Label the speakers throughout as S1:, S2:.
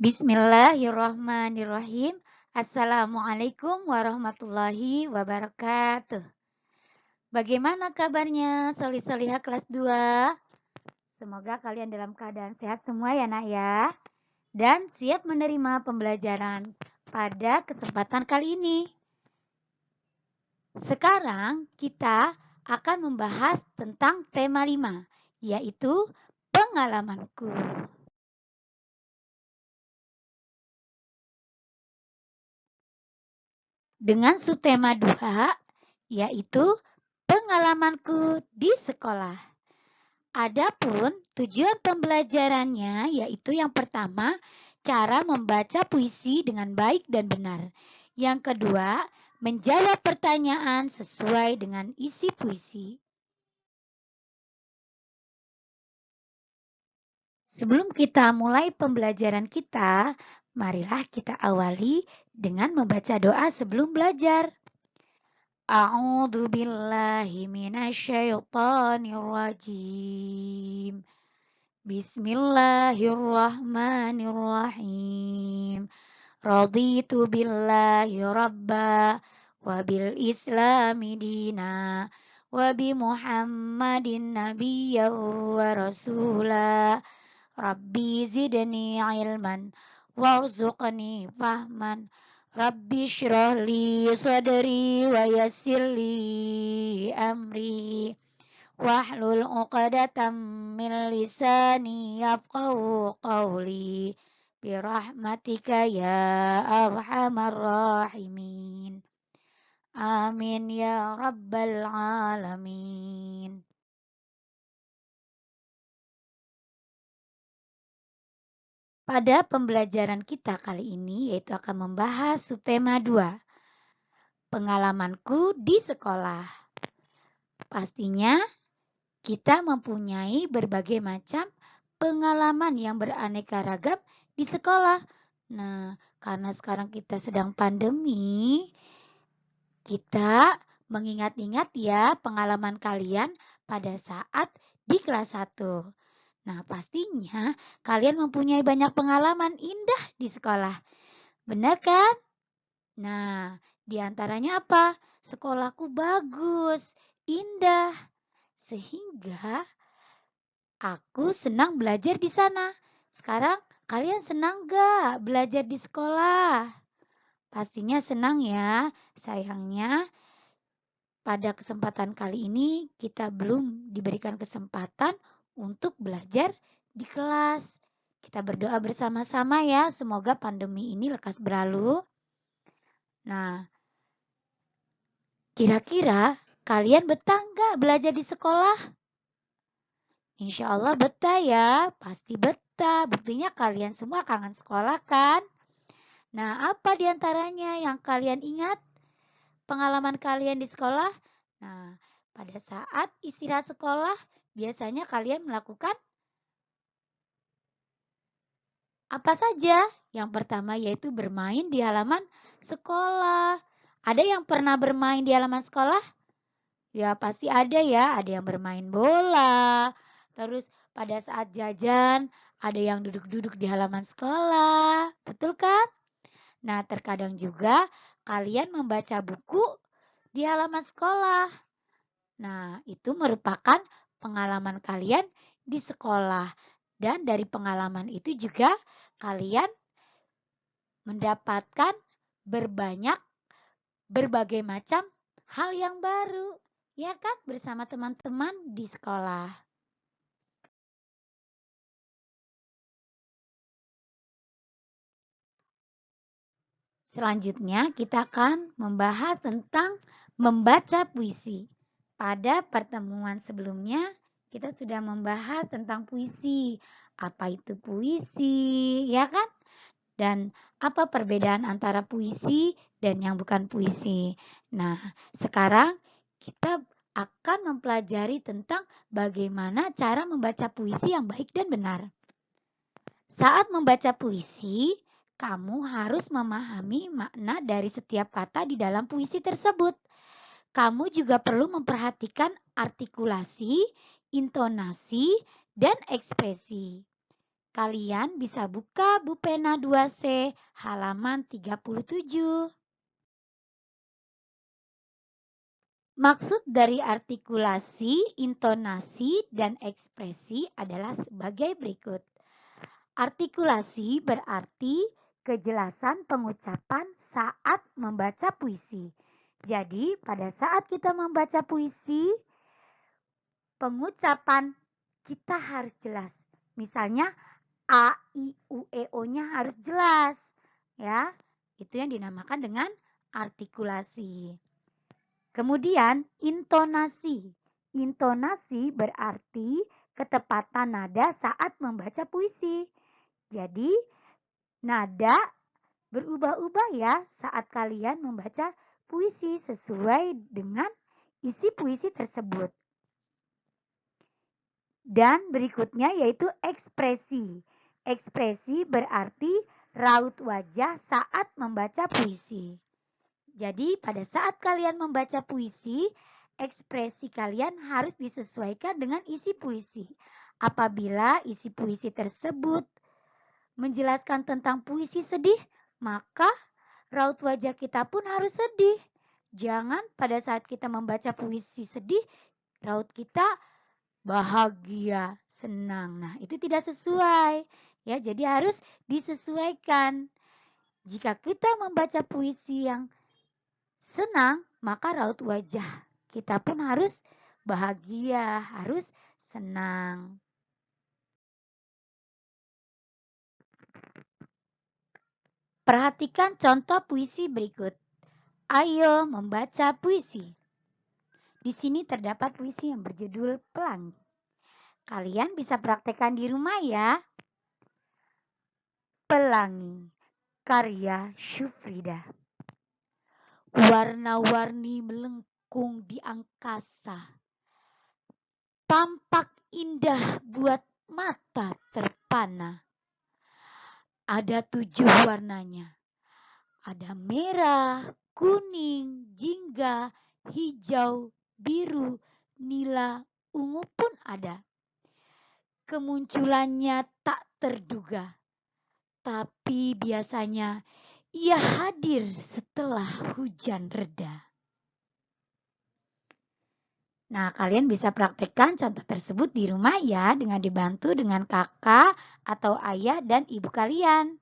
S1: Bismillahirrahmanirrahim. Assalamualaikum warahmatullahi wabarakatuh. Bagaimana kabarnya soli-solihah kelas 2? Semoga kalian dalam keadaan sehat semua ya nak ya. Dan siap menerima pembelajaran pada kesempatan kali ini. Sekarang kita akan membahas tentang tema 5, yaitu pengalamanku. Dengan subtema 2, yaitu pengalamanku di sekolah. Adapun tujuan pembelajarannya yaitu yang pertama, cara membaca puisi dengan baik dan benar. Yang kedua, menjawab pertanyaan sesuai dengan isi puisi. Sebelum kita mulai pembelajaran kita, marilah kita awali dengan membaca doa sebelum belajar. A'udzu billahi minasyaitonir rajim. Bismillahirrahmanirrahim. Raditu billahi rabba wa bil islami dina wa bi Muhammadin nabiyya wa rasula. Rabbi zidni ilman warzuqni fahman. Rabbi syrah li sadri wa yassir li amri wahlul 'uqdatam min lisani yafqahu qawli birahmatika ya arhamar rahimin. Amin ya rabbal alamin. Pada pembelajaran kita kali ini yaitu akan membahas subtema 2, pengalamanku di sekolah. Pastinya kita mempunyai berbagai macam pengalaman yang beraneka ragam di sekolah. Nah, karena sekarang kita sedang pandemi, kita mengingat-ingat ya pengalaman kalian pada saat di kelas 1. Nah, pastinya kalian mempunyai banyak pengalaman indah di sekolah. Benar kan? Nah, di antaranya apa? Sekolahku bagus, indah. Sehingga aku senang belajar di sana. Sekarang kalian senang gak belajar di sekolah? Pastinya senang ya. Sayangnya pada kesempatan kali ini kita belum diberikan kesempatan untuk belajar di kelas. Kita berdoa bersama-sama ya, semoga pandemi ini lekas berlalu. Nah, kira-kira kalian betah nggak belajar di sekolah? Insya Allah betah ya, pasti betah. Buktinya kalian semua kangen sekolah kan? Nah, apa diantaranya yang kalian ingat? Pengalaman kalian di sekolah? Nah, pada saat istirahat sekolah, biasanya kalian melakukan apa saja? Yang pertama yaitu bermain di halaman sekolah. Ada yang pernah bermain di halaman sekolah? Ya pasti ada ya, ada yang bermain bola. Terus pada saat jajan, ada yang duduk-duduk di halaman sekolah. Betul kan? Nah, terkadang juga kalian membaca buku di halaman sekolah. Nah, itu merupakan pengalaman kalian di sekolah. Dan dari pengalaman itu juga kalian mendapatkan berbagai macam hal yang baru. Ya kan? Bersama teman-teman di sekolah. Selanjutnya kita akan membahas tentang membaca puisi. Pada pertemuan sebelumnya kita sudah membahas tentang puisi. Apa itu puisi, ya kan? Dan apa perbedaan antara puisi dan yang bukan puisi. Nah, sekarang kita akan mempelajari tentang bagaimana cara membaca puisi yang baik dan benar. Saat membaca puisi, kamu harus memahami makna dari setiap kata di dalam puisi tersebut. Kamu juga perlu memperhatikan artikulasi, intonasi, dan ekspresi. Kalian bisa buka Bu Pena 2C halaman 37. Maksud dari artikulasi, intonasi, dan ekspresi adalah sebagai berikut. Artikulasi berarti kejelasan pengucapan saat membaca puisi. Jadi, pada saat kita membaca puisi, pengucapan kita harus jelas. Misalnya, A, I, U, E, O-nya harus jelas. Ya, itu yang dinamakan dengan artikulasi. Kemudian, intonasi. Intonasi berarti ketepatan nada saat membaca puisi. Jadi, nada berubah-ubah ya saat kalian membaca puisi sesuai dengan isi puisi tersebut. Dan berikutnya yaitu ekspresi. Ekspresi berarti raut wajah saat membaca puisi. Jadi pada saat kalian membaca puisi, ekspresi kalian harus disesuaikan dengan isi puisi. Apabila isi puisi tersebut menjelaskan tentang puisi sedih, maka raut wajah kita pun harus sedih. Jangan pada saat kita membaca puisi sedih, raut kita bahagia, senang. Nah, itu tidak sesuai. Ya, jadi harus disesuaikan. Jika kita membaca puisi yang senang, maka raut wajah kita pun harus bahagia, harus senang. Perhatikan contoh puisi berikut. Ayo membaca puisi. Di sini terdapat puisi yang berjudul Pelangi. Kalian bisa praktekkan di rumah ya. Pelangi, karya Syufrida. Warna-warni melengkung di angkasa. Tampak indah buat mata terpana. Ada 7 warnanya. Ada merah, kuning, jingga, hijau, biru, nila, ungu pun ada. Kemunculannya tak terduga. Tapi biasanya ia hadir setelah hujan reda. Nah, kalian bisa praktekkan contoh tersebut di rumah ya dengan dibantu dengan kakak atau ayah dan ibu kalian.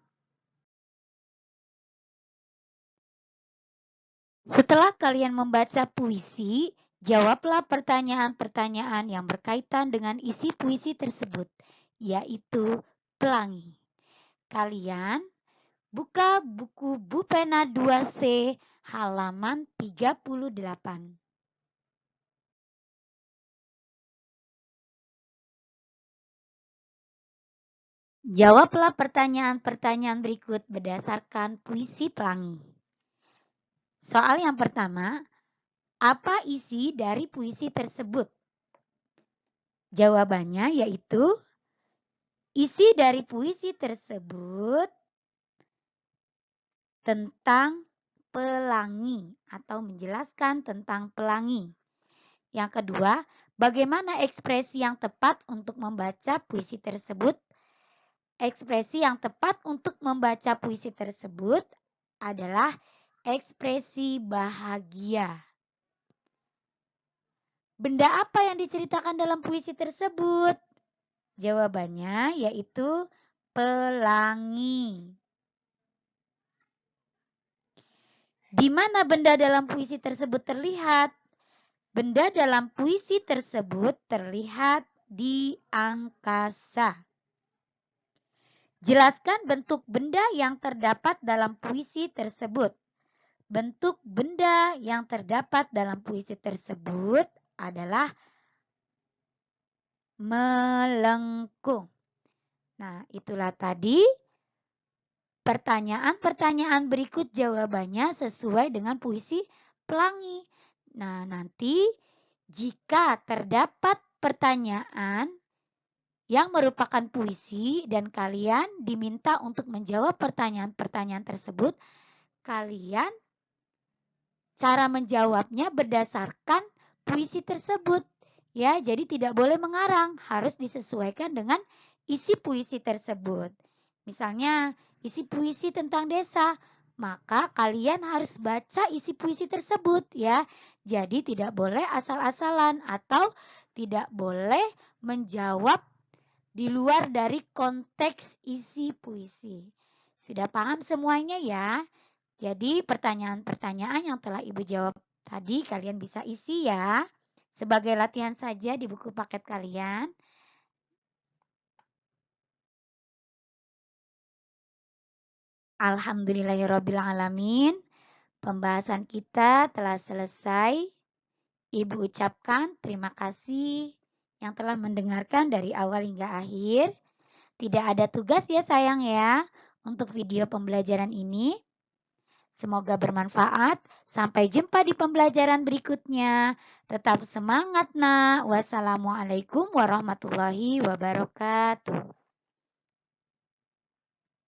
S1: Setelah kalian membaca puisi, jawablah pertanyaan-pertanyaan yang berkaitan dengan isi puisi tersebut, yaitu pelangi. Kalian buka buku Bu Pena 2C halaman 38. Jawablah pertanyaan-pertanyaan berikut berdasarkan puisi pelangi. Soal yang pertama, apa isi dari puisi tersebut? Jawabannya yaitu isi dari puisi tersebut tentang pelangi atau menjelaskan tentang pelangi. Yang kedua, bagaimana ekspresi yang tepat untuk membaca puisi tersebut? Ekspresi yang tepat untuk membaca puisi tersebut adalah ekspresi bahagia. Benda apa yang diceritakan dalam puisi tersebut? Jawabannya yaitu pelangi. Di mana benda dalam puisi tersebut terlihat? Benda dalam puisi tersebut terlihat di angkasa. Jelaskan bentuk benda yang terdapat dalam puisi tersebut. Bentuk benda yang terdapat dalam puisi tersebut adalah melengkung. Nah, itulah tadi pertanyaan-pertanyaan berikut jawabannya sesuai dengan puisi pelangi. Nah, nanti jika terdapat pertanyaan yang merupakan puisi dan kalian diminta untuk menjawab pertanyaan-pertanyaan tersebut, kalian cara menjawabnya berdasarkan puisi tersebut. Ya, jadi tidak boleh mengarang, harus disesuaikan dengan isi puisi tersebut. Misalnya, isi puisi tentang desa, maka kalian harus baca isi puisi tersebut ya. Jadi tidak boleh asal-asalan atau tidak boleh menjawab di luar dari konteks isi puisi. Sudah paham semuanya ya? Jadi pertanyaan-pertanyaan yang telah Ibu jawab tadi kalian bisa isi ya. Sebagai latihan saja di buku paket kalian. Alhamdulillahirrabbilalamin. Pembahasan kita telah selesai. Ibu ucapkan terima kasih yang telah mendengarkan dari awal hingga akhir. Tidak ada tugas ya sayang ya untuk video pembelajaran ini. Semoga bermanfaat. Sampai jumpa di pembelajaran berikutnya. Tetap semangat nak. Wassalamualaikum warahmatullahi wabarakatuh.